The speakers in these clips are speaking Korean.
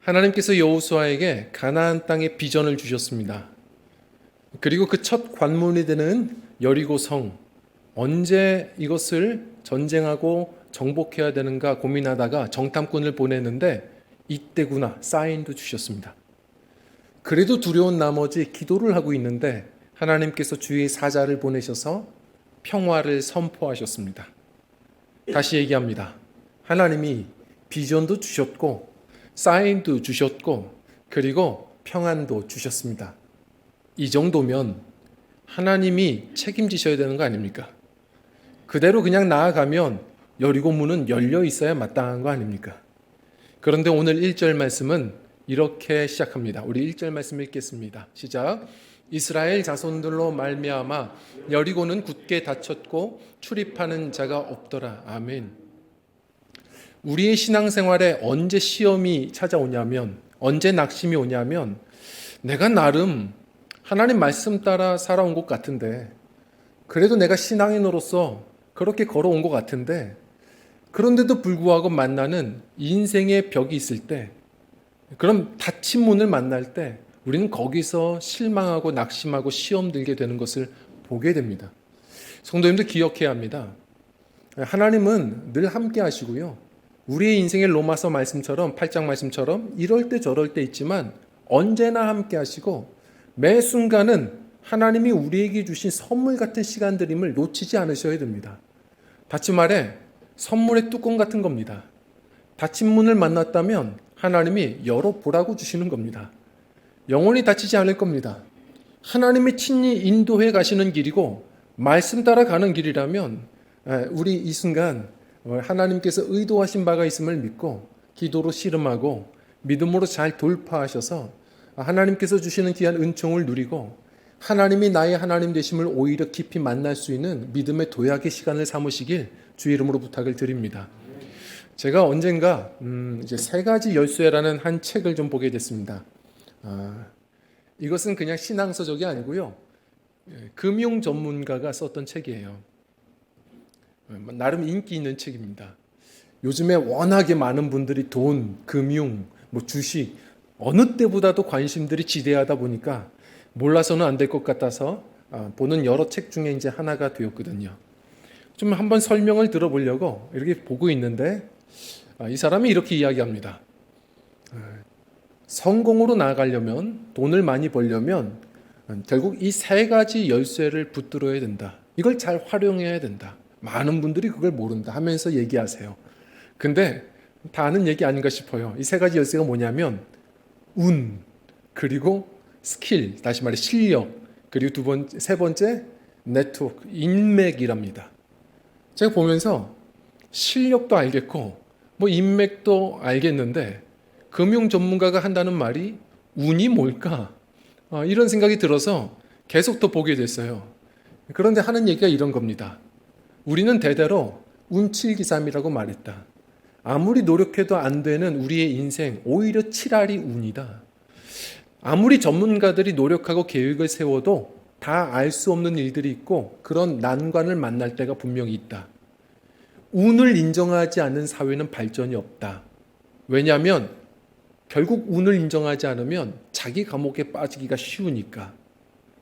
하나님께서 여호수아에게 가나안 땅의 비전을 주셨습니다. 그리고 그 첫 관문이 되는 여리고 성, 언제 이것을 전쟁하고 정복해야 되는가 고민하다가 정탐꾼을 보냈는데 이때구나 사인도 주셨습니다. 그래도 두려운 나머지 기도를 하고 있는데 하나님께서 주의 사자를 보내셔서 평화를 선포하셨습니다. 다시 얘기합니다. 하나님이 비전도 주셨고 사인도 주셨고 그리고 평안도 주셨습니다. 이 정도면 하나님이 책임지셔야 되는 거 아닙니까? 그대로 그냥 나아가면 여리고 문은 열려 있어야 마땅한 거 아닙니까? 그런데 오늘 1절 말씀은 이렇게 시작합니다. 우리 1절 말씀 읽겠습니다. 시작. 이스라엘 자손들로 말미암아 여리고는 굳게 닫혔고 출입하는 자가 없더라. 아멘. 우리의 신앙생활에 언제 시험이 찾아오냐면, 언제 낙심이 오냐면, 내가 나름 하나님 말씀 따라 살아온 것 같은데, 그래도 내가 신앙인으로서 그렇게 걸어온 것 같은데, 그런데도 불구하고 만나는 인생의 벽이 있을 때, 그럼 닫힌 문을 만날 때 우리는 거기서 실망하고 낙심하고 시험 들게 되는 것을 보게 됩니다. 성도님들 기억해야 합니다. 하나님은 늘 함께 하시고요. 우리의 인생의 로마서 말씀처럼 8장 말씀처럼 이럴 때 저럴 때 있지만 언제나 함께 하시고 매 순간은 하나님이 우리에게 주신 선물 같은 시간들임을 놓치지 않으셔야 됩니다. 다시 말해 선물의 뚜껑 같은 겁니다. 닫힌 문을 만났다면 하나님이 열어보라고 주시는 겁니다. 영원히 닫히지 않을 겁니다. 하나님이 친히 인도해 가시는 길이고 말씀 따라 가는 길이라면 우리 이 순간 하나님께서 의도하신 바가 있음을 믿고 기도로 씨름하고 믿음으로 잘 돌파하셔서 하나님께서 주시는 귀한 은총을 누리고 하나님이 나의 하나님 되심을 오히려 깊이 만날 수 있는 믿음의 도약의 시간을 삼으시길 주의 이름으로 부탁을 드립니다. 제가 언젠가 이제 3가지 열쇠라는 한 책을 좀 보게 됐습니다. 이것은 그냥 신앙서적이 아니고요. 금융 전문가가 썼던 책이에요. 나름 인기 있는 책입니다. 요즘에 워낙에 많은 분들이 돈, 금융, 주식 어느 때보다도 관심들이 지대하다 보니까 몰라서는 안 될 것 같아서 보는 여러 책 중에 이제 하나가 되었거든요. 좀 한번 설명을 들어보려고 이렇게 보고 있는데 이 사람이 이렇게 이야기합니다. 성공으로 나아가려면 돈을 많이 벌려면 결국 이 3가지 열쇠를 붙들어야 된다. 이걸 잘 활용해야 된다. 많은 분들이 그걸 모른다 하면서 얘기하세요. 근데 다 아는 얘기 아닌가 싶어요. 이 3가지 열쇠가 뭐냐면 운, 그리고 스킬, 다시 말해 실력, 그리고 세 번째 네트워크, 인맥이랍니다. 제가 보면서 실력도 알겠고 인맥도 알겠는데 금융 전문가가 한다는 말이 운이 뭘까? 이런 생각이 들어서 계속 더 보게 됐어요. 그런데 하는 얘기가 이런 겁니다. 우리는 대대로 운칠기삼이라고 말했다. 아무리 노력해도 안 되는 우리의 인생 오히려 7할이 운이다. 아무리 전문가들이 노력하고 계획을 세워도 다 알 수 없는 일들이 있고 그런 난관을 만날 때가 분명히 있다. 운을 인정하지 않는 사회는 발전이 없다. 왜냐하면 결국 운을 인정하지 않으면 자기 감옥에 빠지기가 쉬우니까.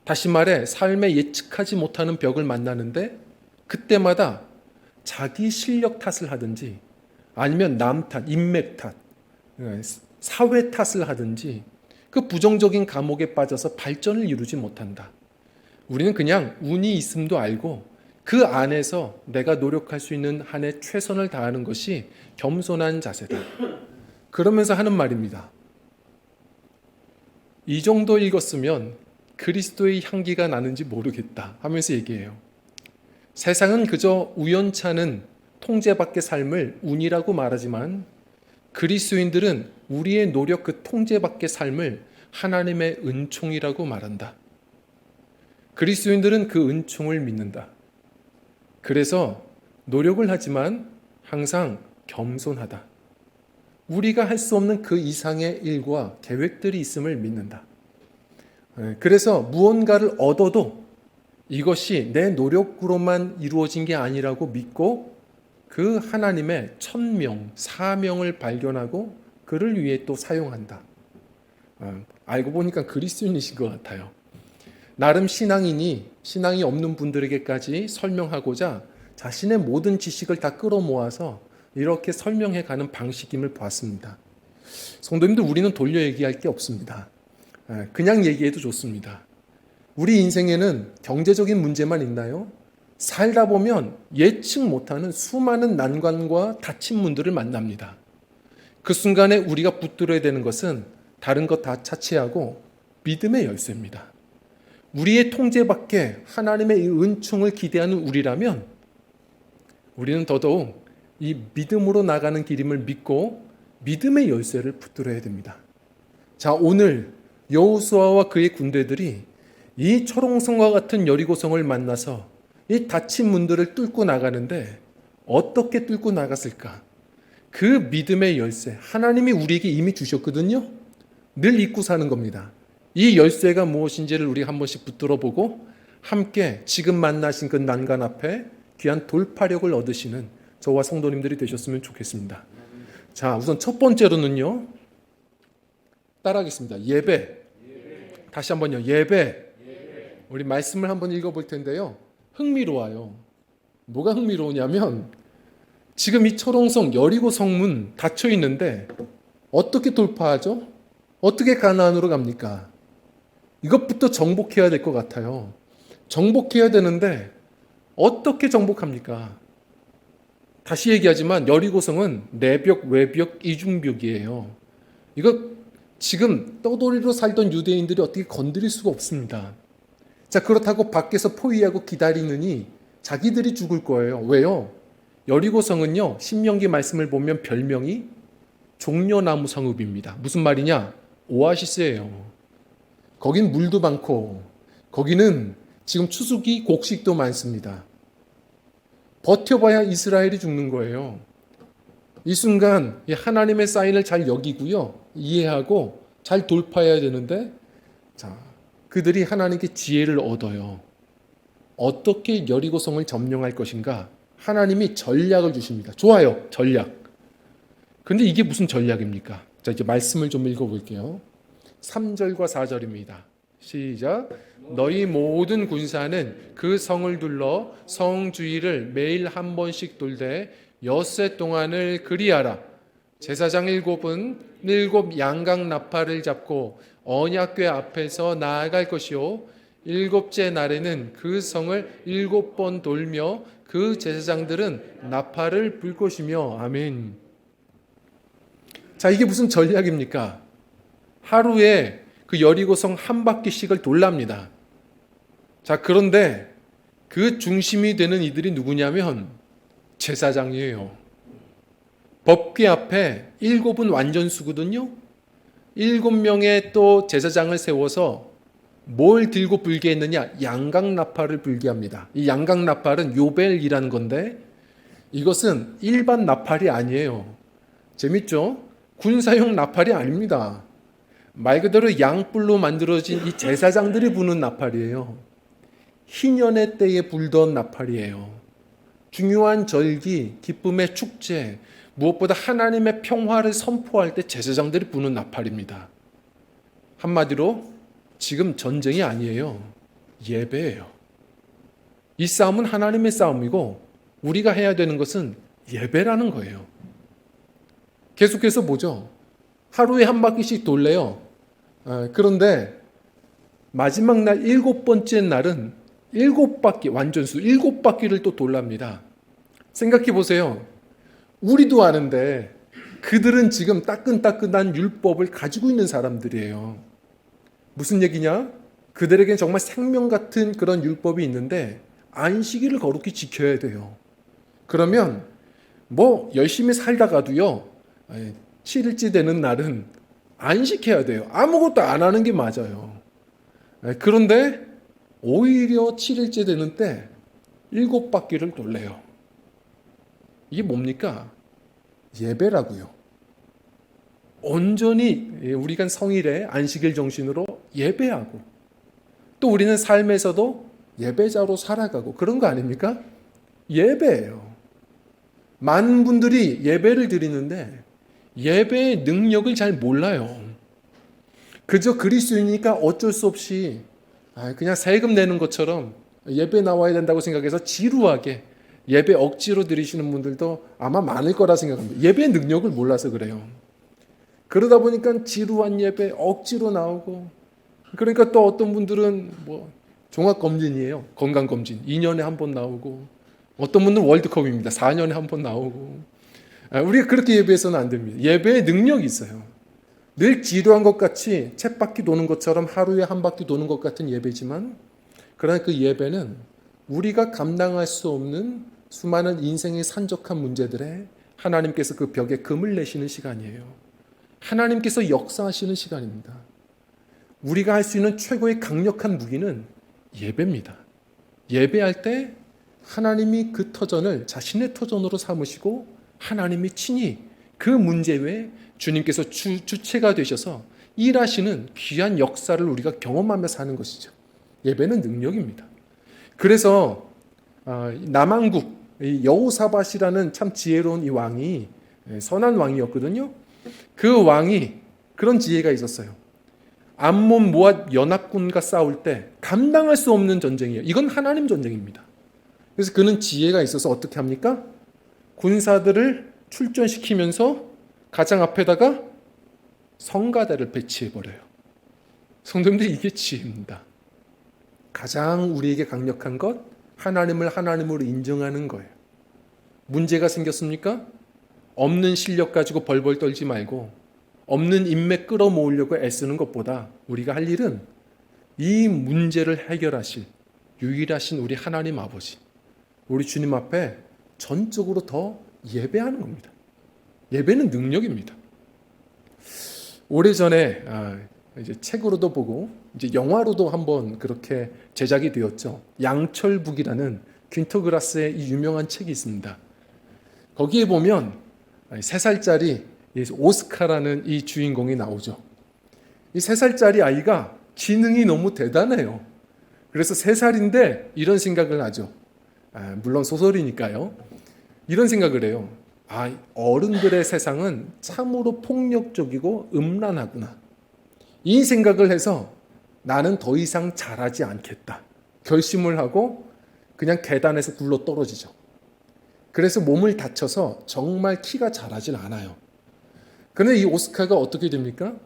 다시 말해 삶에 예측하지 못하는 벽을 만나는데 그때마다 자기 실력 탓을 하든지 아니면 남 탓, 인맥 탓, 사회 탓을 하든지 그 부정적인 감옥에 빠져서 발전을 이루지 못한다. 우리는 그냥 운이 있음도 알고 그 안에서 내가 노력할 수 있는 한에 최선을 다하는 것이 겸손한 자세다. 그러면서 하는 말입니다. 이 정도 읽었으면 그리스도의 향기가 나는지 모르겠다 하면서 얘기해요. 세상은 그저 우연찮은 통제 밖의 삶을 운이라고 말하지만 그리스도인들은 우리의 노력 그 통제 밖의 삶을 하나님의 은총이라고 말한다. 그리스도인들은 그 은총을 믿는다. 그래서 노력을 하지만 항상 겸손하다. 우리가 할 수 없는 그 이상의 일과 계획들이 있음을 믿는다. 그래서 무언가를 얻어도 이것이 내 노력으로만 이루어진 게 아니라고 믿고 그 하나님의 천명, 사명을 발견하고 그를 위해 또 사용한다. 알고 보니까 그리스도인이신 것 같아요. 나름 신앙이 없는 분들에게까지 설명하고자 자신의 모든 지식을 다 끌어모아서 이렇게 설명해 가는 방식임을 보았습니다. 성도님들, 우리는 돌려 얘기할 게 없습니다. 그냥 얘기해도 좋습니다. 우리 인생에는 경제적인 문제만 있나요? 살다 보면 예측 못하는 수많은 난관과 닫힌 문들을 만납니다. 그 순간에 우리가 붙들어야 되는 것은 다른 것 다 차치하고 믿음의 열쇠입니다. 우리의 통제 밖에 하나님의 이 은총을 기대하는 우리라면 우리는 더더욱 이 믿음으로 나가는 길임을 믿고 믿음의 열쇠를 붙들어야 됩니다. 자, 오늘 여호수아와 그의 군대들이 이 초롱성과 같은 여리고성을 만나서 이 닫힌 문들을 뚫고 나가는데 어떻게 뚫고 나갔을까? 그 믿음의 열쇠, 하나님이 우리에게 이미 주셨거든요. 늘 잊고 사는 겁니다. 이 열쇠가 무엇인지를 우리가 한 번씩 붙들어 보고 함께 지금 만나신 그 난간 앞에 귀한 돌파력을 얻으시는 저와 성도님들이 되셨으면 좋겠습니다. 자, 우선 첫 번째로는요. 따라하겠습니다. 예배. 다시 한번요. 예배. 우리 말씀을 한번 읽어볼 텐데요. 흥미로워요. 뭐가 흥미로우냐면 지금 이 초롱성 여리고 성문 닫혀 있는데 어떻게 돌파하죠? 어떻게 가나안으로 갑니까? 이것부터 정복해야 될 것 같아요. 정복해야 되는데 어떻게 정복합니까? 다시 얘기하지만 여리고성은 내벽, 외벽, 이중벽이에요. 이거 지금 떠돌이로 살던 유대인들이 어떻게 건드릴 수가 없습니다. 자, 그렇다고 밖에서 포위하고 기다리느니 자기들이 죽을 거예요. 왜요? 여리고성은요, 신명기 말씀을 보면 별명이 종려나무 성읍입니다. 무슨 말이냐? 오아시스예요. 거긴 물도 많고 거기는 지금 추수기 곡식도 많습니다. 버텨봐야 이스라엘이 죽는 거예요. 이 순간 하나님의 사인을 잘 여기고요, 이해하고 잘 돌파해야 되는데, 자, 그들이 하나님께 지혜를 얻어요. 어떻게 여리고성을 점령할 것인가? 하나님이 전략을 주십니다. 좋아요, 전략. 근데 이게 무슨 전략입니까? 자, 이제 말씀을 좀 읽어볼게요. 3절과 4절입니다. 시작. 너희 모든 군사는 그 성을 둘러 성 주위를 매일 한 번씩 돌되 엿새 동안을 그리하라. 제사장 7은 7 양각 나팔을 잡고 언약궤 앞에서 나아갈 것이요 7째 날에는 그 성을 7번 돌며 그 제사장들은 나팔을 불 것이며. 아멘. 자, 이게 무슨 전략입니까? 하루에 그 여리고성 한 바퀴씩을 돌랍니다. 자, 그런데 그 중심이 되는 이들이 누구냐면 제사장이에요. 법궤 앞에 7은 완전수거든요. 7명의 또 제사장을 세워서 뭘 들고 불게 했느냐? 양각나팔을 불게 합니다. 이 양각나팔은 요벨이라는 건데 이것은 일반 나팔이 아니에요. 재밌죠? 군사용 나팔이 아닙니다. 말 그대로 양뿔로 만들어진 이 제사장들이 부는 나팔이에요. 희년의 때에 불던 나팔이에요. 중요한 절기, 기쁨의 축제, 무엇보다 하나님의 평화를 선포할 때 제사장들이 부는 나팔입니다. 한마디로 지금 전쟁이 아니에요. 예배예요. 이 싸움은 하나님의 싸움이고 우리가 해야 되는 것은 예배라는 거예요. 계속해서 보죠. 하루에 한 바퀴씩 돌래요. 그런데 마지막 날 7번째 날은 7바퀴, 완전수 7바퀴를 또 돌랍니다. 생각해 보세요. 우리도 아는데 그들은 지금 따끈따끈한 율법을 가지고 있는 사람들이에요. 무슨 얘기냐? 그들에겐 정말 생명 같은 그런 율법이 있는데 안식일을 거룩히 지켜야 돼요. 그러면 뭐 열심히 살다가도요, 7일째 되는 날은 안식해야 돼요. 아무것도 안 하는 게 맞아요. 그런데 오히려 7일째 되는 때 7바퀴를 돌래요. 이게 뭡니까? 예배라고요. 온전히 우리가 성일에 안식일 정신으로 예배하고 또 우리는 삶에서도 예배자로 살아가고 그런 거 예배예요. 많은 분들이 예배를 드리는데 예배의 능력을 잘 몰라요. 그저 그리스도이니까 어쩔 수 없이 그냥 세금 내는 것처럼 예배 나와야 된다고 생각해서 지루하게 예배 억지로 드리시는 분들도 아마 많을 거라 생각합니다. 예배의 능력을 몰라서 그래요. 그러다 보니까 지루한 예배 억지로 나오고, 그러니까 또 어떤 분들은 뭐 종합검진이에요. 건강검진 2년에 한 번 나오고, 어떤 분들은 월드컵입니다. 4년에 한 번 나오고. 우리가 그렇게 예배해서는 안 됩니다. 예배의 능력이 있어요. 늘 지루한 것 같이 쳇바퀴 도는 것처럼 하루에 한 바퀴 도는 것 같은 예배지만, 그러나 그 예배는 우리가 감당할 수 없는 수많은 인생의 산적한 문제들에 하나님께서 그 벽에 금을 내시는 시간이에요. 하나님께서 역사하시는 시간입니다. 우리가 할 수 있는 최고의 강력한 무기는 예배입니다. 예배할 때 하나님이 그 터전을 자신의 터전으로 삼으시고 하나님이 친히 그 문제 외에 주님께서 주체가 되셔서 일하시는 귀한 역사를 우리가 경험하며 사는 것이죠. 예배는 능력입니다. 그래서 남왕국 여호사밧이라는 참 지혜로운 이 왕이 선한 왕이었거든요. 그 왕이 그런 지혜가 있었어요. 암몬 모압 연합군과 싸울 때 감당할 수 없는 전쟁이에요. 이건 하나님 전쟁입니다. 그래서 그는 지혜가 있어서 어떻게 합니까? 군사들을 출전시키면서 가장 앞에다가 성가대를 배치해버려요. 성도님들, 이게 지혜입니다. 가장 우리에게 강력한 것, 하나님을 하나님으로 인정하는 거예요. 문제가 생겼습니까? 없는 실력 가지고 벌벌 떨지 말고 없는 인맥 끌어모으려고 애쓰는 것보다 우리가 할 일은 이 문제를 해결하실 유일하신 우리 하나님 아버지, 우리 주님 앞에 전적으로 더 예배하는 겁니다. 예배는 능력입니다. 오래전에 이제 책으로도 보고 이제 영화로도 한번 그렇게 제작이 되었죠. 양철북이라는 퀸터그라스의 이 유명한 책이 있습니다. 거기에 보면 3살짜리 오스카라는 이 주인공이 나오죠. 이 3살짜리 아이가 지능이 너무 대단해요. 그래서 3살인데 이런 생각을 하죠. 물론 소설이니까요. 이런 생각을 해요. 어른들의 세상은 참으로 폭력적이고 음란하구나. 이 생각을 해서 나는 더 이상 잘하지 않겠다. 결심을 하고 그냥 계단에서 굴러 떨어지죠. 그래서 몸을 다쳐서 정말 키가 자라질 않아요. 그런데 이 오스카가 어떻게 됩니까?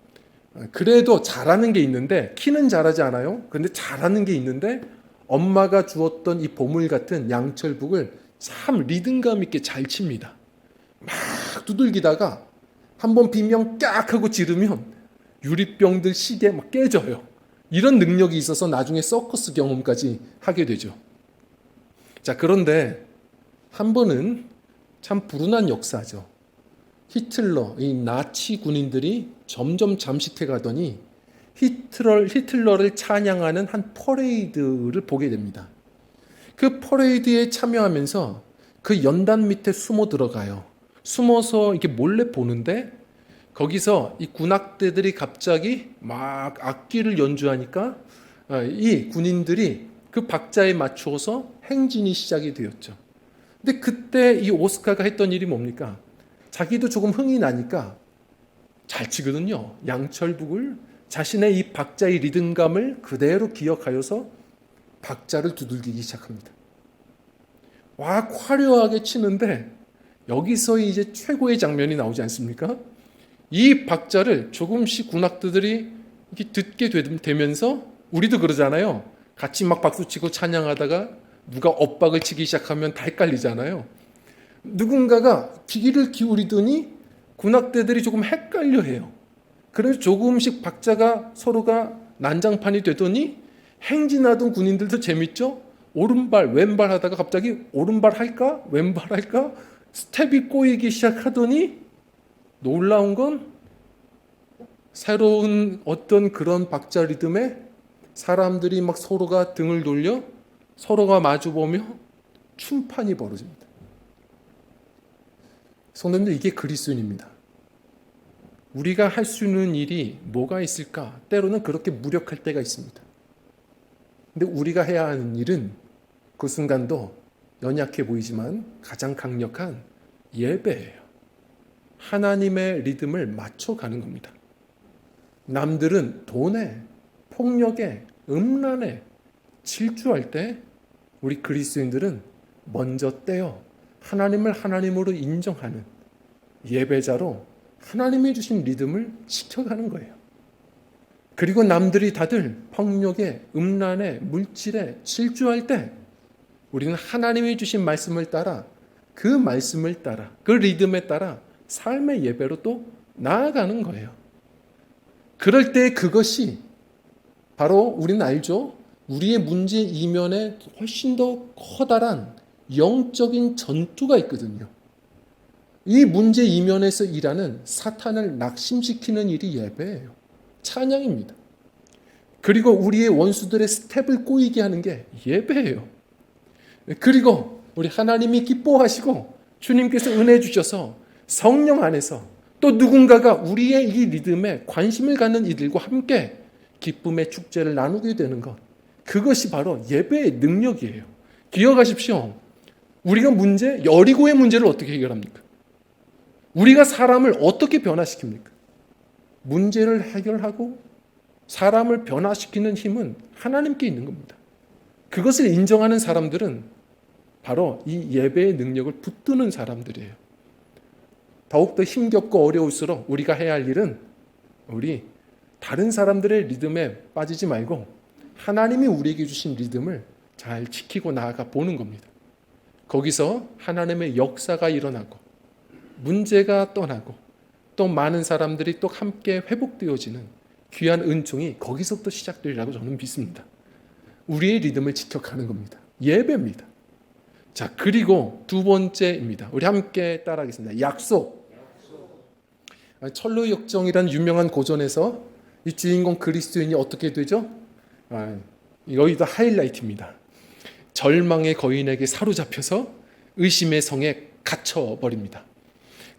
그래도 잘하는 게 있는데, 키는 자라지 않아요. 그런데 잘하는 게 있는데 엄마가 주었던 이 보물 같은 양철북을 참 리듬감 있게 잘 칩니다. 막 두들기다가 한번 비명 깍 하고 지르면 유리병들 시계 막 깨져요. 이런 능력이 있어서 나중에 서커스 경험까지 하게 되죠. 자, 그런데 한 번은 참 불운한 역사죠. 히틀러, 이 나치 군인들이 점점 잠식해 가더니 히틀러를 찬양하는 한 퍼레이드를 보게 됩니다. 그 퍼레이드에 참여하면서 그 연단 밑에 숨어 들어가요. 숨어서 이렇게 몰래 보는데 거기서 이 군악대들이 갑자기 막 악기를 연주하니까 이 군인들이 그 박자에 맞추어서 행진이 시작이 되었죠. 근데 그때 이 오스카가 했던 일이 뭡니까? 자기도 조금 흥이 나니까 잘 치거든요. 양철북을 자신의 이 박자의 리듬감을 그대로 기억하여서 박자를 두들기기 시작합니다. 와, 화려하게 치는데 여기서 이제 최고의 장면이 나오지 않습니까? 이 박자를 조금씩 군악들이 이렇게 듣게 되면서 우리도 그러잖아요. 같이 막 박수치고 찬양하다가 누가 엇박을 치기 시작하면 다 헷갈리잖아요. 누군가가 귀를 기울이더니 군악대들이 조금 헷갈려해요. 그래서 조금씩 박자가 서로가 난장판이 되더니 행진하던 군인들도 재밌죠? 오른발 왼발 하다가 갑자기 오른발 할까 왼발 할까 스텝이 꼬이기 시작하더니 놀라운 건 새로운 어떤 그런 박자 리듬에 사람들이 막 서로가 등을 돌려 서로가 마주보며 춤판이 벌어집니다. 성도님들, 이게 그리스도인입니다. 우리가 할 수 있는 일이 뭐가 있을까? 때로는 그렇게 무력할 때가 있습니다. 근데 우리가 해야 하는 일은 그 순간도 연약해 보이지만 가장 강력한 예배예요. 하나님의 리듬을 맞춰가는 겁니다. 남들은 돈에, 폭력에, 음란에 질주할 때 우리 그리스도인들은 먼저 떼어 하나님을 하나님으로 인정하는 예배자로 하나님이 주신 리듬을 지켜가는 거예요. 그리고 남들이 다들 폭력에, 음란에, 물질에 질주할 때 우리는 하나님이 주신 말씀을 따라 그 말씀을 따라 그 리듬에 따라 삶의 예배로 또 나아가는 거예요. 그럴 때 그것이 바로 우리는 알죠. 우리의 문제 이면에 훨씬 더 커다란 영적인 전투가 있거든요. 이 문제 이면에서 일하는 사탄을 낙심시키는 일이 예배예요. 찬양입니다. 그리고 우리의 원수들의 스텝을 꼬이게 하는 게 예배예요. 그리고 우리 하나님이 기뻐하시고 주님께서 은혜 주셔서 성령 안에서 또 누군가가 우리의 이 리듬에 관심을 갖는 이들과 함께 기쁨의 축제를 나누게 되는 것, 그것이 바로 예배의 능력이에요. 기억하십시오. 우리가 여리고의 문제를 어떻게 해결합니까? 우리가 사람을 어떻게 변화시킵니까? 문제를 해결하고 사람을 변화시키는 힘은 하나님께 있는 겁니다. 그것을 인정하는 사람들은 바로 이 예배의 능력을 붙드는 사람들이에요. 더욱더 힘겹고 어려울수록 우리가 해야 할 일은 우리 다른 사람들의 리듬에 빠지지 말고 하나님이 우리에게 주신 리듬을 잘 지키고 나아가 보는 겁니다. 거기서 하나님의 역사가 일어나고 문제가 떠나고 또 많은 사람들이 또 함께 회복되어지는 귀한 은총이 거기서부터 시작되리라고 저는 믿습니다. 우리의 리듬을 지켜가는 겁니다. 예배입니다. 자, 그리고 두 번째입니다. 우리 함께 따라하겠습니다. 약속. 철로역정이라는 유명한 고전에서 이 주인공 그리스도인이 어떻게 되죠? 여기도 하이라이트입니다. 절망의 거인에게 사로잡혀서 의심의 성에 갇혀버립니다.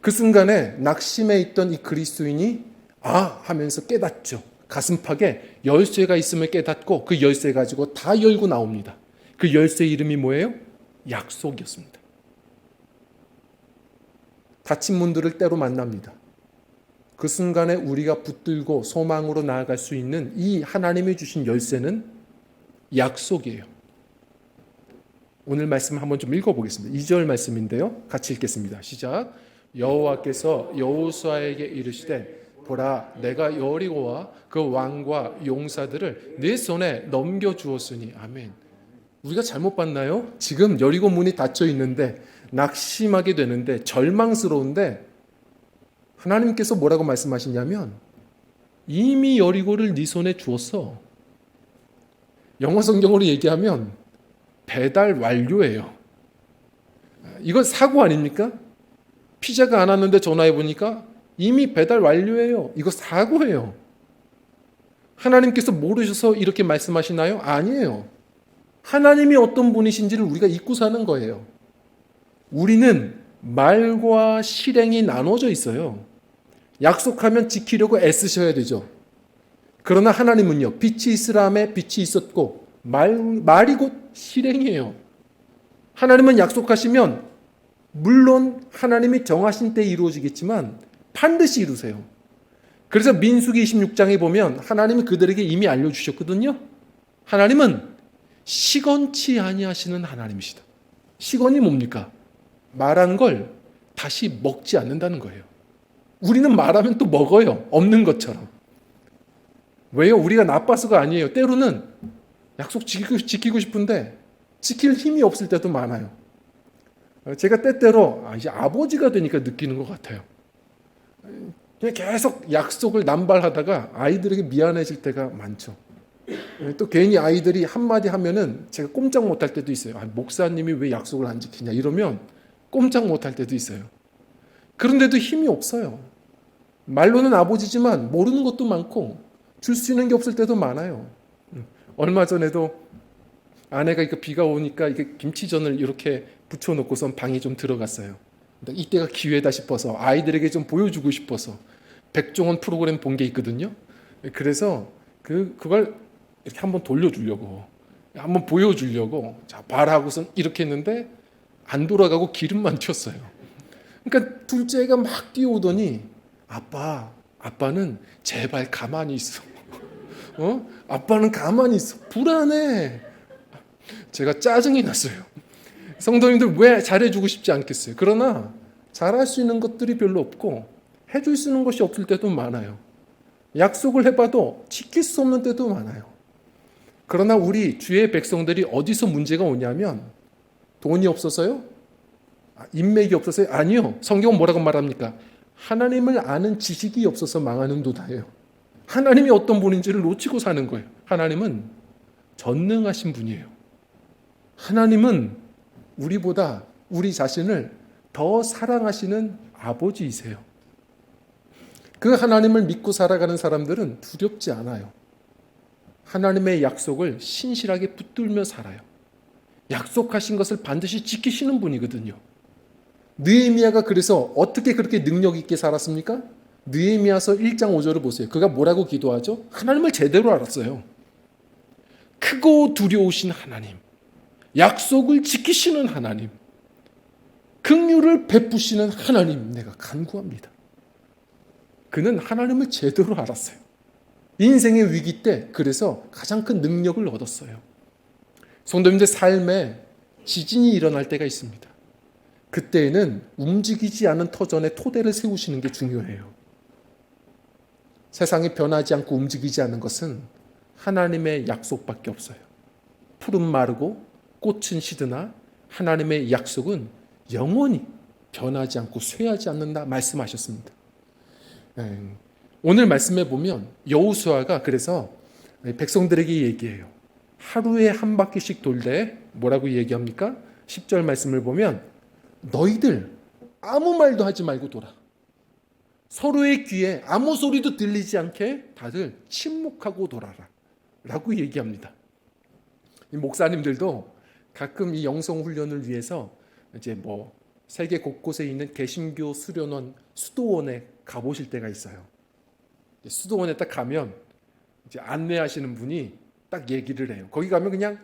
그 순간에 낙심해 있던 이 그리스도인이 하면서 깨닫죠. 가슴팍에 열쇠가 있음을 깨닫고 그 열쇠 가지고 다 열고 나옵니다. 그 열쇠 이름이 뭐예요? 약속이었습니다. 닫힌 문들을 때로 만납니다. 그 순간에 우리가 붙들고 소망으로 나아갈 수 있는 이 하나님이 주신 열쇠는 약속이에요. 오늘 말씀 한번 좀 읽어보겠습니다. 2절 말씀인데요. 같이 읽겠습니다. 시작. 여호와께서 여호수아에게 이르시되 보라 내가 여리고와 그 왕과 용사들을 네 손에 넘겨주었으니. 아멘. 우리가 잘못 봤나요? 지금 여리고 문이 닫혀 있는데 낙심하게 되는데 절망스러운데 하나님께서 뭐라고 말씀하시냐면 이미 여리고를 네 손에 주었어. 영어 성경으로 얘기하면 배달 완료예요. 이건 사고 아닙니까? 피자가 안 왔는데 전화해 보니까 이미 배달 완료예요. 이거 사고예요. 하나님께서 모르셔서 이렇게 말씀하시나요? 아니에요. 하나님이 어떤 분이신지를 우리가 잊고 사는 거예요. 우리는 말과 실행이 나눠져 있어요. 약속하면 지키려고 애쓰셔야 되죠. 그러나 하나님은요, 빛이 있으라함에 빛이 있었고 말이 곧 실행이에요. 하나님은 약속하시면 물론 하나님이 정하신 때에 이루어지겠지만 반드시 이루세요. 그래서 민수기 26장에 보면 하나님은 그들에게 이미 알려주셨거든요. 하나님은 시건치 아니하시는 하나님이시다. 시건이 뭡니까? 말한 걸 다시 먹지 않는다는 거예요. 우리는 말하면 또 먹어요. 없는 것처럼. 왜요? 우리가 나빠서가 아니에요. 때로는 약속 지키고 싶은데 지킬 힘이 없을 때도 많아요. 제가 때때로 이제 아버지가 되니까 느끼는 것 같아요. 그냥 계속 약속을 남발하다가 아이들에게 미안해질 때가 많죠. 또 괜히 아이들이 한마디 하면은 제가 꼼짝 못할 때도 있어요. 목사님이 왜 약속을 안 지키냐 이러면 꼼짝 못할 때도 있어요. 그런데도 힘이 없어요. 말로는 아버지지만 모르는 것도 많고 줄 수 있는 게 없을 때도 많아요. 얼마 전에도 아내가 비가 오니까 김치전을 이렇게 붙여놓고선 방에 좀 들어갔어요. 이때가 기회다 싶어서 아이들에게 좀 보여주고 싶어서 백종원 프로그램 본 게 있거든요. 그래서 그걸 이렇게 한번 돌려주려고, 한번 보여주려고 자 봐라 하고선 이렇게 했는데 안 돌아가고 기름만 튀었어요. 그러니까 둘째가 막 뛰어오더니 아빠는 제발 가만히 있어. 아빠는 가만히 있어. 불안해. 제가 짜증이 났어요. 성도님들 왜 잘해주고 싶지 않겠어요? 그러나 잘할 수 있는 것들이 별로 없고 해줄 수 있는 것이 없을 때도 많아요. 약속을 해봐도 지킬 수 없는 때도 많아요. 그러나 우리 주의 백성들이 어디서 문제가 오냐면 돈이 없어서요? 인맥이 없어서요? 아니요. 성경은 뭐라고 말합니까? 하나님을 아는 지식이 없어서 망하는 도다예요. 하나님이 어떤 분인지를 놓치고 사는 거예요. 하나님은 전능하신 분이에요. 하나님은 우리보다 우리 자신을 더 사랑하시는 아버지이세요. 그 하나님을 믿고 살아가는 사람들은 두렵지 않아요. 하나님의 약속을 신실하게 붙들며 살아요. 약속하신 것을 반드시 지키시는 분이거든요. 느헤미야가 그래서 어떻게 그렇게 능력 있게 살았습니까? 느헤미야서 1장 5절을 보세요. 그가 뭐라고 기도하죠? 하나님을 제대로 알았어요. 크고 두려우신 하나님, 약속을 지키시는 하나님, 긍휼을 베푸시는 하나님, 내가 간구합니다. 그는 하나님을 제대로 알았어요. 인생의 위기 때 그래서 가장 큰 능력을 얻었어요. 성도님들 삶에 지진이 일어날 때가 있습니다. 그때에는 움직이지 않은 터전에 토대를 세우시는 게 중요해요. 세상이 변하지 않고 움직이지 않는 것은 하나님의 약속밖에 없어요. 푸른 마르고 꽃은 시드나 하나님의 약속은 영원히 변하지 않고 쇠하지 않는다 말씀하셨습니다. 오늘 말씀에 보면 여호수아가 그래서 백성들에게 얘기해요. 하루에 한 바퀴씩 돌되 뭐라고 얘기합니까? 10절 말씀을 보면 너희들 아무 말도 하지 말고 돌아. 서로의 귀에 아무 소리도 들리지 않게 다들 침묵하고 돌아라 라고 얘기합니다. 이 목사님들도 가끔 이 영성 훈련을 위해서 이제 뭐 세계 곳곳에 있는 개신교 수련원 수도원에 가보실 때가 있어요. 수도원에 딱 가면 이제 안내하시는 분이 딱 얘기를 해요. 거기 가면 그냥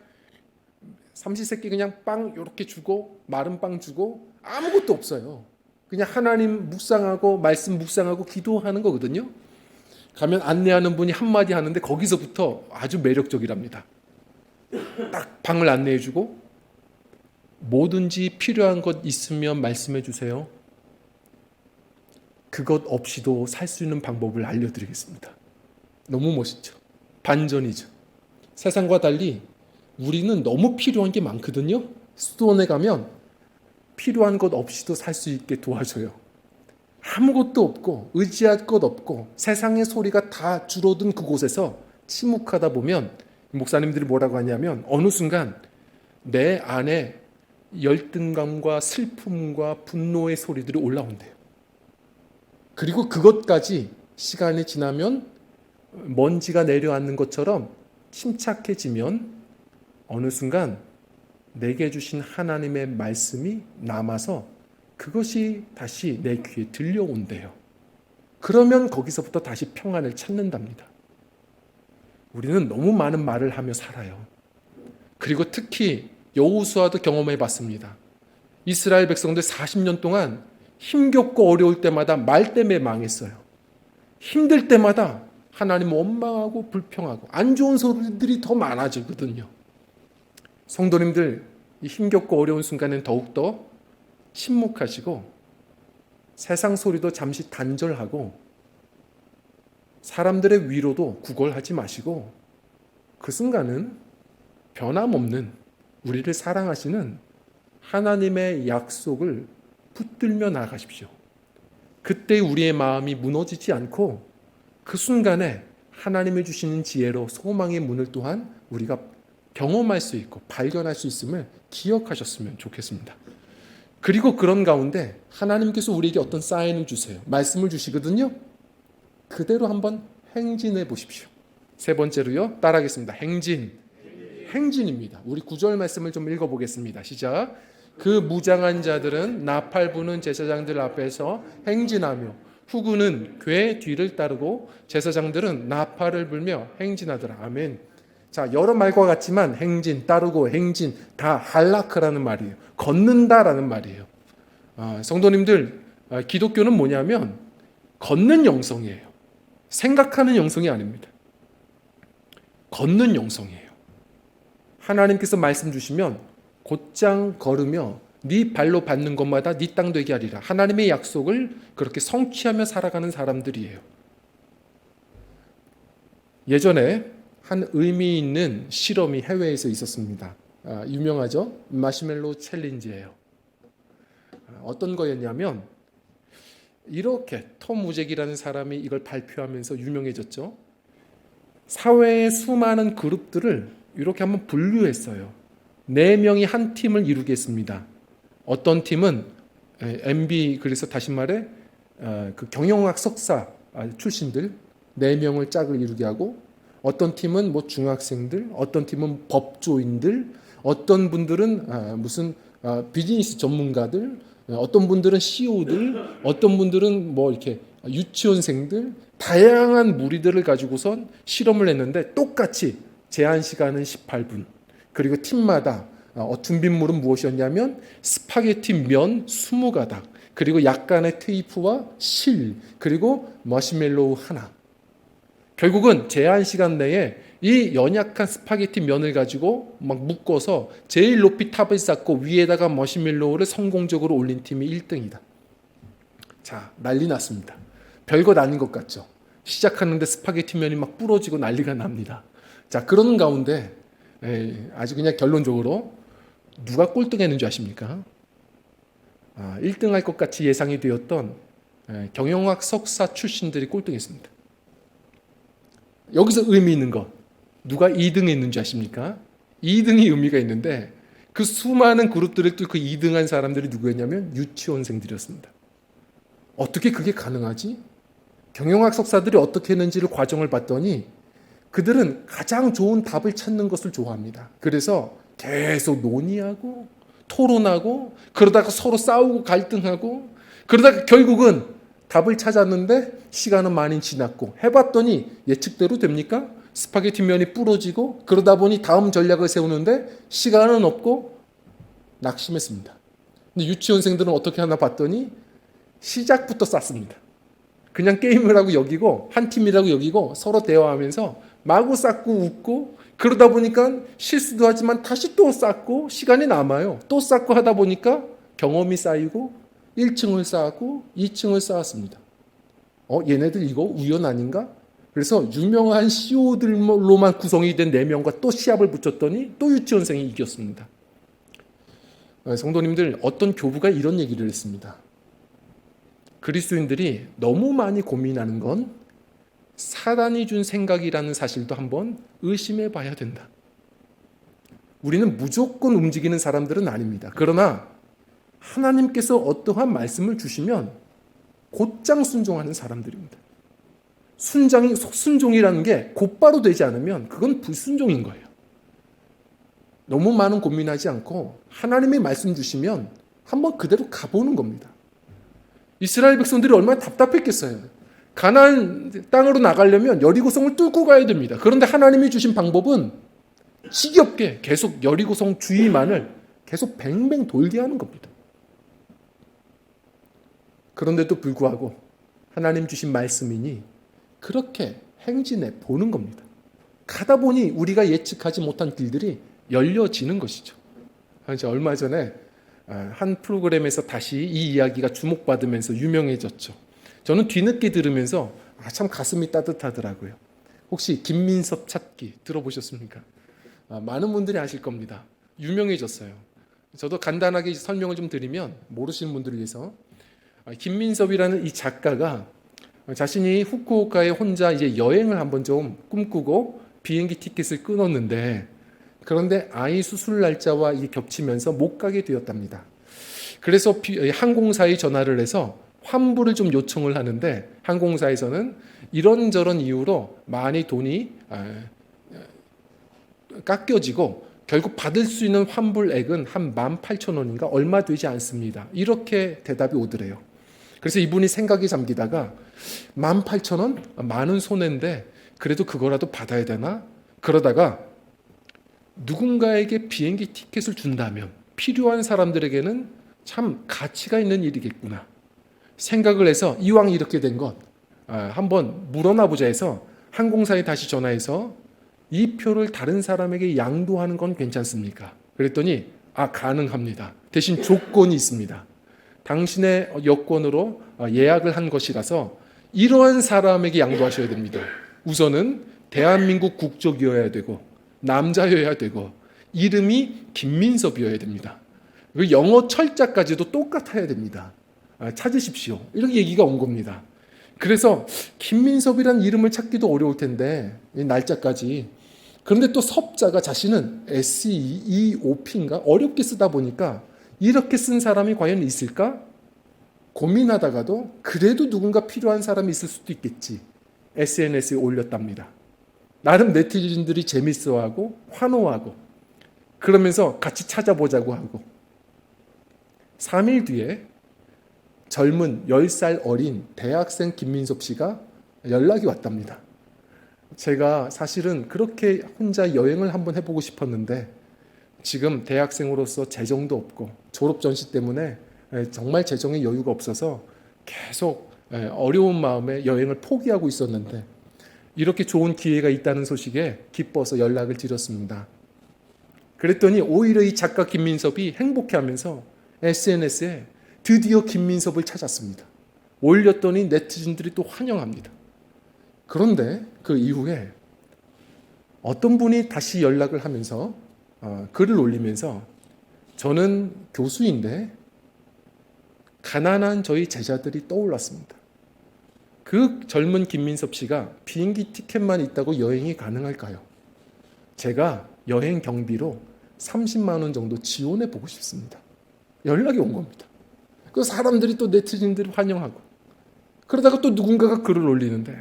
삼시세끼 그냥 빵 이렇게 주고 마른 빵 주고 아무것도 없어요. 그냥 하나님 묵상하고 말씀 묵상하고 기도하는 거거든요. 가면 안내하는 분이 한마디 하는데 거기서부터 아주 매력적이랍니다. 딱 방을 안내해 주고 뭐든지 필요한 것 있으면 말씀해 주세요. 그것 없이도 살 수 있는 방법을 알려드리겠습니다. 너무 멋있죠. 반전이죠. 세상과 달리 우리는 너무 필요한 게 많거든요. 수도원에 가면 필요한 것 없이도 살 수 있게 도와줘요. 아무것도 없고 의지할 것 없고 세상의 소리가 다 줄어든 그곳에서 침묵하다 보면 목사님들이 뭐라고 하냐면 어느 순간 내 안에 열등감과 슬픔과 분노의 소리들이 올라온대요. 그리고 그것까지 시간이 지나면 먼지가 내려앉는 것처럼 침착해지면 어느 순간 내게 주신 하나님의 말씀이 남아서 그것이 다시 내 귀에 들려온대요. 그러면 거기서부터 다시 평안을 찾는답니다. 우리는 너무 많은 말을 하며 살아요. 그리고 특히 여호수아도 경험해 봤습니다. 이스라엘 백성들 40년 동안 힘겹고 어려울 때마다 말 때문에 망했어요. 힘들 때마다 하나님 원망하고 불평하고 안 좋은 소리들이 더 많아지거든요. 성도님들 이 힘겹고 어려운 순간엔 더욱더 침묵하시고 세상 소리도 잠시 단절하고 사람들의 위로도 구걸하지 마시고 그 순간은 변함없는 우리를 사랑하시는 하나님의 약속을 붙들며 나아가십시오. 그때 우리의 마음이 무너지지 않고 그 순간에 하나님이 주시는 지혜로 소망의 문을 또한 우리가 경험할 수 있고 발견할 수 있음을 기억하셨으면 좋겠습니다. 그리고 그런 가운데 하나님께서 우리에게 어떤 사인을 주세요. 말씀을 주시거든요. 그대로 한번 행진해 보십시오. 세 번째로요. 따라하겠습니다. 행진입니다. 우리 9절 말씀을 좀 읽어보겠습니다. 시작. 그 무장한 자들은 나팔 부는 제사장들 앞에서 행진하며 후군은 궤 뒤를 따르고 제사장들은 나팔을 불며 행진하더라. 아멘. 자, 여러 말과 같지만 행진, 따르고 행진 다 할라크라는 말이에요. 걷는다라는 말이에요. 성도님들 기독교는 뭐냐면 걷는 영성이에요. 생각하는 영성이 아닙니다. 걷는 영성이에요. 하나님께서 말씀 주시면 곧장 걸으며 네 발로 밟는 것마다 네 땅 되게 하리라. 하나님의 약속을 그렇게 성취하며 살아가는 사람들이에요. 예전에 한 의미 있는 실험이 해외에서 있었습니다. 유명하죠? 마시멜로 챌린지예요. 어떤 거였냐면 이렇게 톰 우잭이라는 사람이 이걸 발표하면서 유명해졌죠. 사회의 수많은 그룹들을 이렇게 한번 분류했어요. 4명이 한 팀을 이루겠습니다. 어떤 팀은 MB, 그래서 다시 말해 그 경영학 석사 출신들 4명을 짝을 이루게 하고, 어떤 팀은 뭐 중학생들, 어떤 팀은 법조인들, 어떤 분들은 무슨 비즈니스 전문가들, 어떤 분들은 CEO들, 어떤 분들은 뭐 이렇게 유치원생들, 다양한 무리들을 가지고선 실험을 했는데 똑같이 제한 시간은 18분. 그리고 팀마다 준비물은 무엇이었냐면 스파게티 면 20가닥, 그리고 약간의 테이프와 실, 그리고 머시멜로우 하나. 결국은 제한 시간 내에 이 연약한 스파게티 면을 가지고 막 묶어서 제일 높이 탑을 쌓고 위에다가 머시멜로우를 성공적으로 올린 팀이 1등이다. 자, 난리 났습니다. 별것 아닌 것 같죠? 시작하는데 스파게티 면이 막 부러지고 난리가 납니다. 자, 그러는 가운데 아주 그냥 결론적으로 누가 꼴등했는 줄 아십니까? 1등 할 것 같이 예상이 되었던 경영학 석사 출신들이 꼴등했습니다. 여기서 의미 있는 것, 누가 2등 했는지 아십니까? 2등이 의미가 있는데 그 수많은 그룹들을 뚫고 2등한 사람들이 누구였냐면 유치원생들이었습니다. 어떻게 그게 가능하지? 경영학 석사들이 어떻게 했는지를 과정을 봤더니 그들은 가장 좋은 답을 찾는 것을 좋아합니다. 그래서 계속 논의하고 토론하고 그러다가 서로 싸우고 갈등하고 그러다가 결국은 답을 찾았는데 시간은 많이 지났고 해봤더니 예측대로 됩니까? 스파게티 면이 부러지고 그러다 보니 다음 전략을 세우는데 시간은 없고 낙심했습니다. 근데 유치원생들은 어떻게 하나 봤더니 시작부터 쌌습니다. 그냥 게임을 하고 여기고 한 팀이라고 여기고 서로 대화하면서 마구 쌓고 웃고 그러다 보니까 실수도 하지만 다시 또 쌓고 시간이 남아요. 또 쌓고 하다 보니까 경험이 쌓이고 1층을 쌓고 2층을 쌓았습니다. 얘네들 이거 우연 아닌가? 그래서 유명한 CEO들로만 구성이 된 4명과 또 시합을 붙였더니 또 유치원생이 이겼습니다. 성도님들, 어떤 교부가 이런 얘기를 했습니다. 그리스도인들이 너무 많이 고민하는 건 사단이 준 생각이라는 사실도 한번 의심해 봐야 된다. 우리는 무조건 움직이는 사람들은 아닙니다. 그러나 하나님께서 어떠한 말씀을 주시면 곧장 순종하는 사람들입니다. 순종이라는 게 곧바로 되지 않으면 그건 불순종인 거예요. 너무 많은 고민하지 않고 하나님의 말씀 주시면 한번 그대로 가보는 겁니다. 이스라엘 백성들이 얼마나 답답했겠어요. 가나안 땅으로 나가려면 여리고성을 뚫고 가야 됩니다. 그런데 하나님이 주신 방법은 지겹게 계속 여리고성 주위만을 계속 뱅뱅 돌게 하는 겁니다. 그런데도 불구하고 하나님 주신 말씀이니 그렇게 행진해 보는 겁니다. 가다 보니 우리가 예측하지 못한 길들이 열려지는 것이죠. 얼마 전에 한 프로그램에서 다시 이 이야기가 주목받으면서 유명해졌죠. 저는 뒤늦게 들으면서 참 가슴이 따뜻하더라고요. 혹시 김민섭 찾기 들어보셨습니까? 많은 분들이 아실 겁니다. 유명해졌어요. 저도 간단하게 설명을 좀 드리면 모르시는 분들을 위해서, 김민섭이라는 이 작가가 자신이 후쿠오카에 혼자 이제 여행을 한번 좀 꿈꾸고 비행기 티켓을 끊었는데, 그런데 아이 수술 날짜와 이게 겹치면서 못 가게 되었답니다. 그래서 항공사에 전화를 해서 환불을 좀 요청을 하는데 항공사에서는 이런저런 이유로 많이 돈이 깎여지고 결국 받을 수 있는 환불액은 한 18,000원인가 얼마 되지 않습니다. 이렇게 대답이 오더래요. 그래서 이분이 생각에 잠기다가 18,000원? 많은 손해인데 그래도 그거라도 받아야 되나? 그러다가 누군가에게 비행기 티켓을 준다면 필요한 사람들에게는 참 가치가 있는 일이겠구나. 생각을 해서 이왕 이렇게 된 것 한번 물어나 보자 해서 항공사에 다시 전화해서 이 표를 다른 사람에게 양도하는 건 괜찮습니까? 그랬더니 가능합니다. 대신 조건이 있습니다. 당신의 여권으로 예약을 한 것이라서 이러한 사람에게 양도하셔야 됩니다. 우선은 대한민국 국적이어야 되고 남자여야 되고 이름이 김민섭이어야 됩니다. 그 영어 철자까지도 똑같아야 됩니다. 찾으십시오. 이렇게 얘기가 온 겁니다. 그래서 김민섭이라는 이름을 찾기도 어려울 텐데 이 날짜까지. 그런데 또 섭자가 자신은 SEOP인가 어렵게 쓰다 보니까 이렇게 쓴 사람이 과연 있을까? 고민하다가도 그래도 누군가 필요한 사람이 있을 수도 있겠지. SNS에 올렸답니다. 나름 네티즌들이 재밌어하고 환호하고 그러면서 같이 찾아보자고 하고 3일 뒤에 젊은 10살 어린 대학생 김민섭 씨가 연락이 왔답니다. 제가 사실은 그렇게 혼자 여행을 한번 해보고 싶었는데 지금 대학생으로서 재정도 없고 졸업 전시 때문에 정말 재정에 여유가 없어서 계속 어려운 마음에 여행을 포기하고 있었는데 이렇게 좋은 기회가 있다는 소식에 기뻐서 연락을 드렸습니다. 그랬더니 오히려 이 작가 김민섭이 행복해하면서 SNS에 드디어 김민섭을 찾았습니다. 올렸더니 네티즌들이 또 환영합니다. 그런데 그 이후에 어떤 분이 다시 연락을 하면서 글을 올리면서 저는 교수인데 가난한 저희 제자들이 떠올랐습니다. 그 젊은 김민섭 씨가 비행기 티켓만 있다고 여행이 가능할까요? 제가 여행 경비로 30만 원 정도 지원해 보고 싶습니다. 연락이 온 겁니다. 그 사람들이 또 네티즌들이 환영하고 그러다가 또 누군가가 글을 올리는데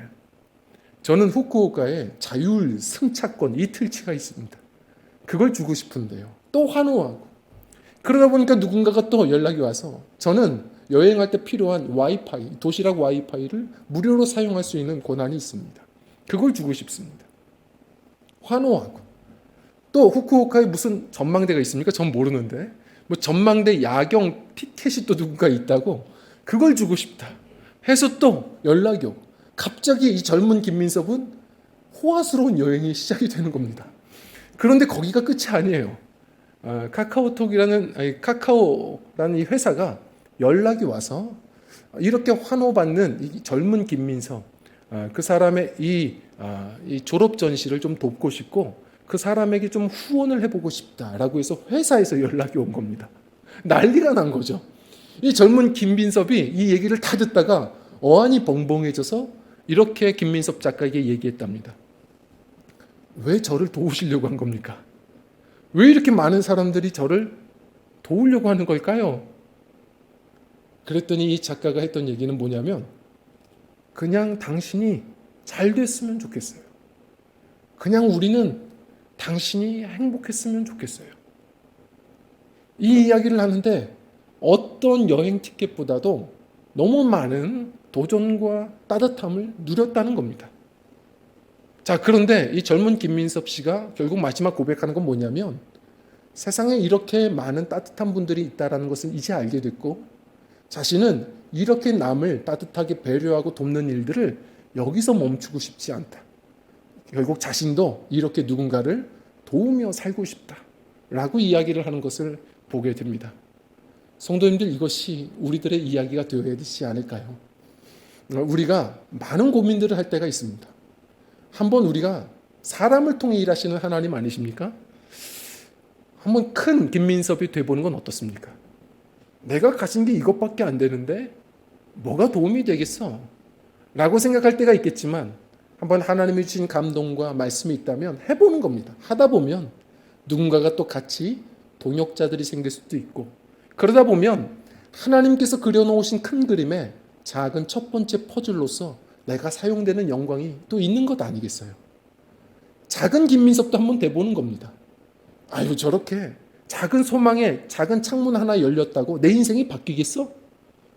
저는 후쿠오카에 자율 승차권 이틀치가 있습니다. 그걸 주고 싶은데요. 또 환호하고 그러다 보니까 누군가가 또 연락이 와서 저는 여행할 때 필요한 와이파이, 도시락 와이파이를 무료로 사용할 수 있는 권한이 있습니다. 그걸 주고 싶습니다. 환호하고 또 후쿠오카에 무슨 전망대가 있습니까? 전 모르는데 뭐 전망대 야경 티켓이 또 누군가 있다고 그걸 주고 싶다 해서 또 연락이 오고 갑자기 이 젊은 김민섭은 호화스러운 여행이 시작이 되는 겁니다. 그런데 거기가 끝이 아니에요. 카카오라는 이 회사가 연락이 와서 이렇게 환호받는 이 젊은 김민섭 그 사람의 이 졸업 전시를 좀 돕고 싶고 그 사람에게 좀 후원을 해보고 싶다라고 해서 회사에서 연락이 온 겁니다. 난리가 난 거죠. 이 젊은 김민섭이 이 얘기를 다 듣다가 어안이 벙벙해져서 이렇게 김민섭 작가에게 얘기했답니다. 왜 저를 도우시려고 한 겁니까? 왜 이렇게 많은 사람들이 저를 도우려고 하는 걸까요? 그랬더니 이 작가가 했던 얘기는 뭐냐면 그냥 당신이 잘 됐으면 좋겠어요. 그냥 우리는 당신이 행복했으면 좋겠어요. 이 이야기를 하는데 어떤 여행 티켓보다도 너무 많은 도전과 따뜻함을 누렸다는 겁니다. 자, 그런데 이 젊은 김민섭 씨가 결국 마지막 고백하는 건 뭐냐면 세상에 이렇게 많은 따뜻한 분들이 있다는 것을 이제 알게 됐고 자신은 이렇게 남을 따뜻하게 배려하고 돕는 일들을 여기서 멈추고 싶지 않다. 결국 자신도 이렇게 누군가를 도우며 살고 싶다라고 이야기를 하는 것을 보게 됩니다. 성도님들 이것이 우리들의 이야기가 되어야 되지 않을까요? 우리가 많은 고민들을 할 때가 있습니다. 한번 우리가 사람을 통해 일하시는 하나님 아니십니까? 한번 큰 김민섭이 돼보는 건 어떻습니까? 내가 가진 게 이것밖에 안 되는데 뭐가 도움이 되겠어? 라고 생각할 때가 있겠지만 한번 하나님이 주신 감동과 말씀이 있다면 해보는 겁니다. 하다 보면 누군가가 또 같이 동역자들이 생길 수도 있고 그러다 보면 하나님께서 그려놓으신 큰 그림에 작은 첫 번째 퍼즐로서 내가 사용되는 영광이 또 있는 것 아니겠어요? 작은 김민섭도 한번 돼보는 겁니다. 아유 저렇게 작은 소망에 작은 창문 하나 열렸다고 내 인생이 바뀌겠어?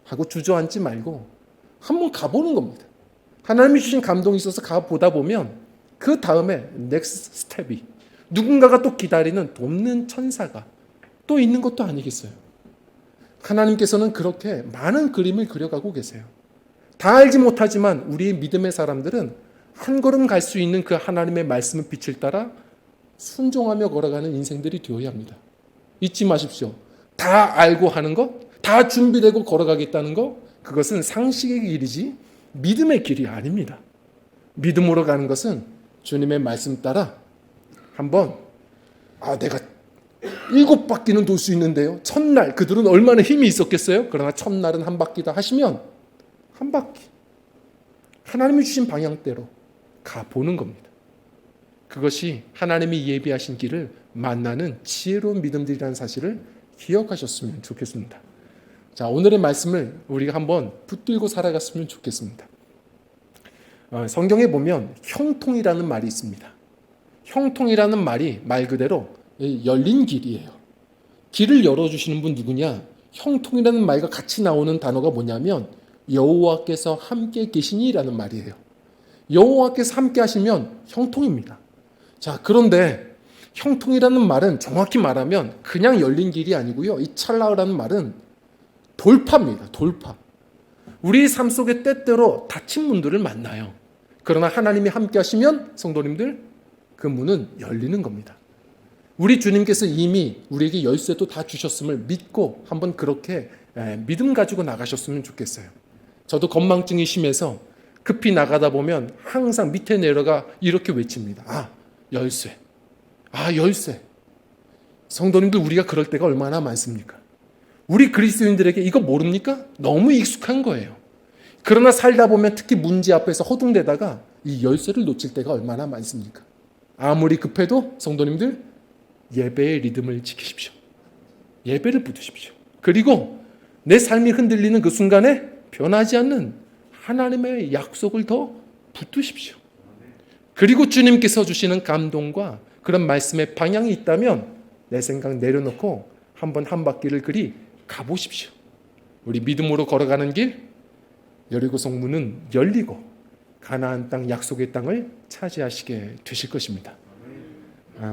하고 주저앉지 말고 한번 가보는 겁니다. 하나님이 주신 감동이 있어서 가보다 보면 그 다음에 넥스트 스텝이 누군가가 또 기다리는 돕는 천사가 또 있는 것도 아니겠어요? 하나님께서는 그렇게 많은 그림을 그려가고 계세요. 다 알지 못하지만 우리 믿음의 사람들은 한 걸음 갈 수 있는 그 하나님의 말씀의 빛을 따라 순종하며 걸어가는 인생들이 되어야 합니다. 잊지 마십시오. 다 알고 하는 것, 다 준비되고 걸어가겠다는 것, 그것은 상식의 길이지 믿음의 길이 아닙니다. 믿음으로 가는 것은 주님의 말씀 따라 한번 내가 7바퀴는 돌 수 있는데요. 첫날 그들은 얼마나 힘이 있었겠어요? 그러나 첫날은 한 바퀴다 하시면 한 바퀴 하나님이 주신 방향대로 가보는 겁니다. 그것이 하나님이 예비하신 길을 만나는 지혜로운 믿음들이라는 사실을 기억하셨으면 좋겠습니다. 자, 오늘의 말씀을 우리가 한번 붙들고 살아갔으면 좋겠습니다. 성경에 보면 형통이라는 말이 있습니다. 형통이라는 말이 말 그대로 열린 길이에요. 길을 열어주시는 분 누구냐? 형통이라는 말과 같이 나오는 단어가 뭐냐면 여호와께서 함께 계시니라는 말이에요. 여호와께서 함께 하시면 형통입니다. 자, 그런데 형통이라는 말은 정확히 말하면 그냥 열린 길이 아니고요. 이 찰나라는 말은 돌파입니다. 돌파. 우리 삶 속에 때때로 닫힌 문들을 만나요. 그러나 하나님이 함께 하시면 성도님들 그 문은 열리는 겁니다. 우리 주님께서 이미 우리에게 열쇠도 다 주셨음을 믿고 한번 그렇게 믿음 가지고 나가셨으면 좋겠어요. 저도 건망증이 심해서 급히 나가다 보면 항상 밑에 내려가 이렇게 외칩니다. 열쇠. 열쇠. 성도님들 우리가 그럴 때가 얼마나 많습니까? 우리 그리스도인들에게 이거 모릅니까? 너무 익숙한 거예요. 그러나 살다 보면 특히 문제 앞에서 허둥대다가 이 열쇠를 놓칠 때가 얼마나 많습니까? 아무리 급해도 성도님들 예배의 리듬을 지키십시오. 예배를 붙드십시오. 그리고 내 삶이 흔들리는 그 순간에 변하지 않는 하나님의 약속을 더 붙드십시오. 그리고 주님께서 주시는 감동과 그런 말씀의 방향이 있다면 내 생각 내려놓고 한번 한 바퀴를 그리 가보십시오. 우리 믿음으로 걸어가는 길, 여리고성 문은 열리고 가나안 땅 약속의 땅을 차지하시게 되실 것입니다.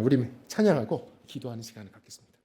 우리 찬양하고 기도하는 시간을 갖겠습니다.